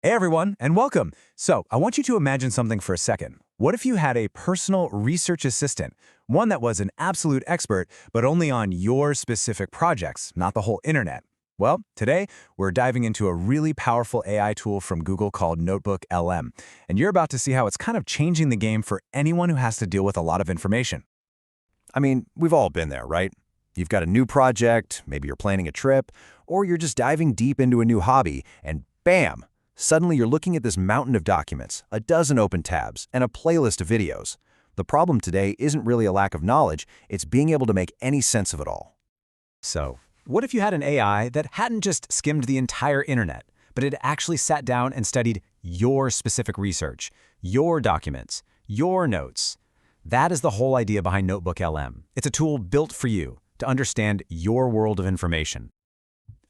Hey everyone, and welcome. So, I want you to imagine something for a second. What if you had a personal research assistant, one that was an absolute expert, but only on your specific projects, not the whole internet? Well, today, we're diving into a really powerful AI tool from Google called NotebookLM, and you're about to see how it's kind of changing the game for anyone who has to deal with a lot of information. I mean, we've all been there, right? You've got a new project, maybe you're planning a trip, or you're just diving deep into a new hobby, and bam! Suddenly you're looking at this mountain of documents, a dozen open tabs, and a playlist of videos. The problem today isn't really a lack of knowledge, it's being able to make any sense of it all. So, what if you had an AI that hadn't just skimmed the entire internet, but it actually sat down and studied your specific research, your documents, your notes? That is the whole idea behind NotebookLM. It's a tool built for you to understand your world of information.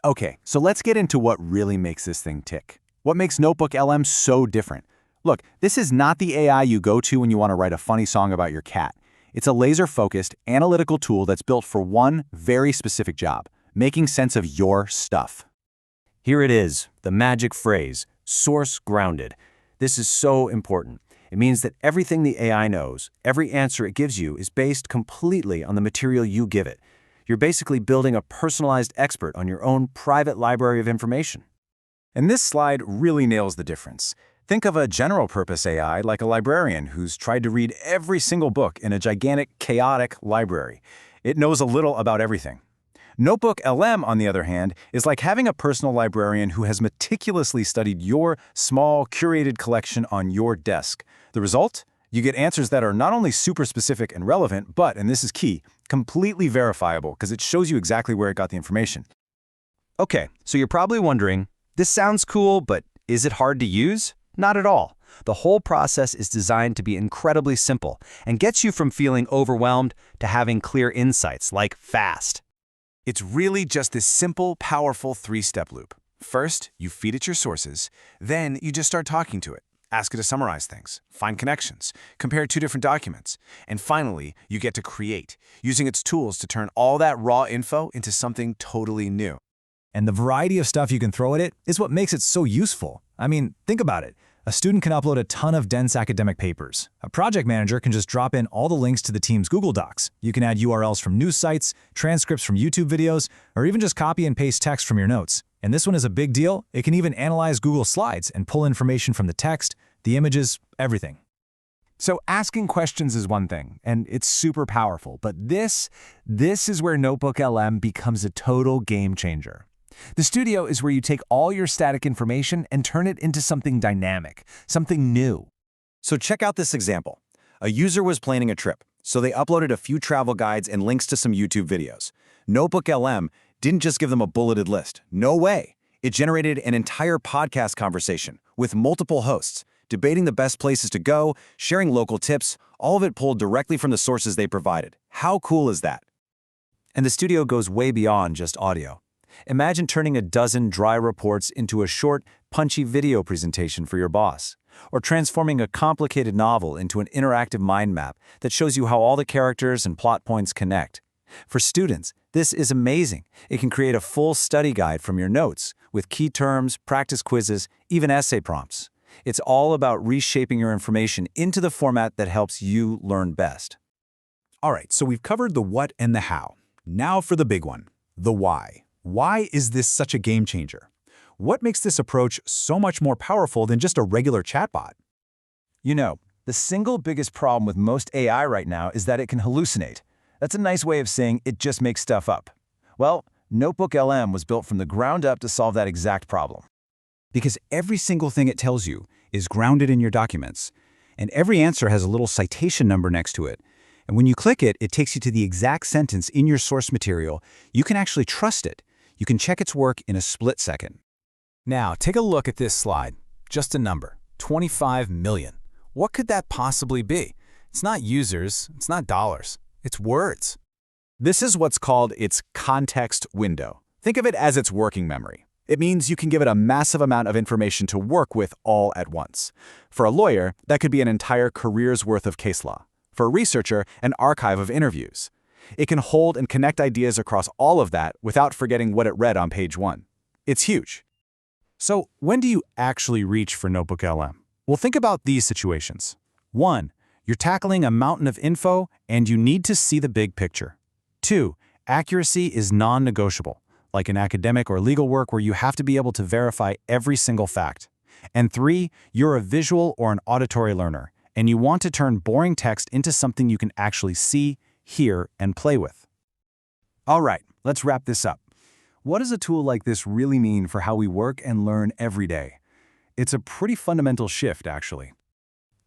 Okay, so let's get into what really makes this thing tick. What makes NotebookLM so different? Look, this is not the AI you go to when you want to write a funny song about your cat. It's a laser-focused, analytical tool that's built for one very specific job: making sense of your stuff. Here it is, the magic phrase, source grounded. This is so important. It means that everything the AI knows, every answer it gives you, is based completely on the material you give it. You're basically building a personalized expert on your own private library of information. And this slide really nails the difference. Think of a general-purpose AI like a librarian who's tried to read every single book in a gigantic, chaotic library. It knows a little about everything. NotebookLM, on the other hand, is like having a personal librarian who has meticulously studied your small, curated collection on your desk. The result? You get answers that are not only super specific and relevant, but, and this is key, completely verifiable because it shows you exactly where it got the information. Okay, so you're probably wondering, this sounds cool, but is it hard to use? Not at all. The whole process is designed to be incredibly simple and gets you from feeling overwhelmed to having clear insights, like fast. It's really just this simple, powerful three-step loop. First, you feed it your sources, then you just start talking to it. Ask it to summarize things, find connections, compare two different documents, and finally, you get to create, using its tools to turn all that raw info into something totally new. And the variety of stuff you can throw at it is what makes it so useful. I mean, think about it. A student can upload a ton of dense academic papers. A project manager can just drop in all the links to the team's Google Docs. You can add URLs from news sites, transcripts from YouTube videos, or even just copy and paste text from your notes. And this one is a big deal. It can even analyze Google Slides and pull information from the text, the images, everything. So asking questions is one thing, and it's super powerful, but this is where NotebookLM becomes a total game changer. The studio is where you take all your static information and turn it into something dynamic, something new. So check out this example. A user was planning a trip, so they uploaded a few travel guides and links to some YouTube videos. NotebookLM didn't just give them a bulleted list. No way. It generated an entire podcast conversation with multiple hosts, debating the best places to go, sharing local tips, all of it pulled directly from the sources they provided. How cool is that? And the studio goes way beyond just audio. Imagine turning a dozen dry reports into a short, punchy video presentation for your boss, or transforming a complicated novel into an interactive mind map that shows you how all the characters and plot points connect. For students, this is amazing. It can create a full study guide from your notes, with key terms, practice quizzes, even essay prompts. It's all about reshaping your information into the format that helps you learn best. All right, so we've covered the what and the how. Now for the big one, the why. Why is this such a game changer? What makes this approach so much more powerful than just a regular chatbot? You know, the single biggest problem with most AI right now is that it can hallucinate. That's a nice way of saying it just makes stuff up. Well, NotebookLM was built from the ground up to solve that exact problem. Because every single thing it tells you is grounded in your documents, and every answer has a little citation number next to it. And when you click it, it takes you to the exact sentence in your source material. You can actually trust it. You can check its work in a split second. Now, take a look at this slide. Just a number, 25 million. What could that possibly be? It's not users, it's not dollars, it's words. This is what's called its context window. Think of it as its working memory. It means you can give it a massive amount of information to work with all at once. For a lawyer, that could be an entire career's worth of case law. For a researcher, an archive of interviews. It can hold and connect ideas across all of that without forgetting what it read on page 1. It's huge. So when do you actually reach for NotebookLM? Well, think about these situations. 1. You're tackling a mountain of info and you need to see the big picture. 2. Accuracy is non-negotiable, like in academic or legal work where you have to be able to verify every single fact. And 3. You're a visual or an auditory learner, and you want to turn boring text into something you can actually see, hear, and play with. All right, let's wrap this up. What does a tool like this really mean for how we work and learn every day? It's a pretty fundamental shift, actually.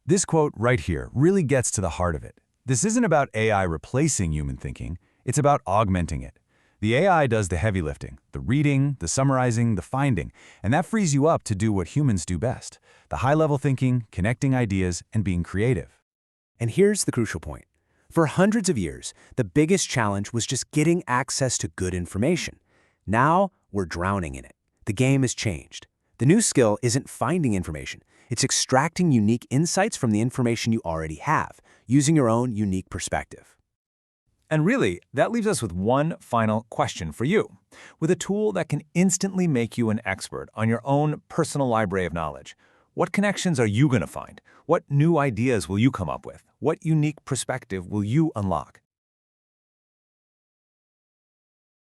This quote right here really gets to the heart of it. This isn't about AI replacing human thinking, it's about augmenting it. The AI does the heavy lifting, the reading, the summarizing, the finding, and that frees you up to do what humans do best, the high-level thinking, connecting ideas, and being creative. And here's the crucial point. For hundreds of years, the biggest challenge was just getting access to good information. Now, we're drowning in it. The game has changed. The new skill isn't finding information. It's extracting unique insights from the information you already have, using your own unique perspective. And really, that leaves us with one final question for you. With a tool that can instantly make you an expert on your own personal library of knowledge, what connections are you going to find? What new ideas will you come up with? What unique perspective will you unlock?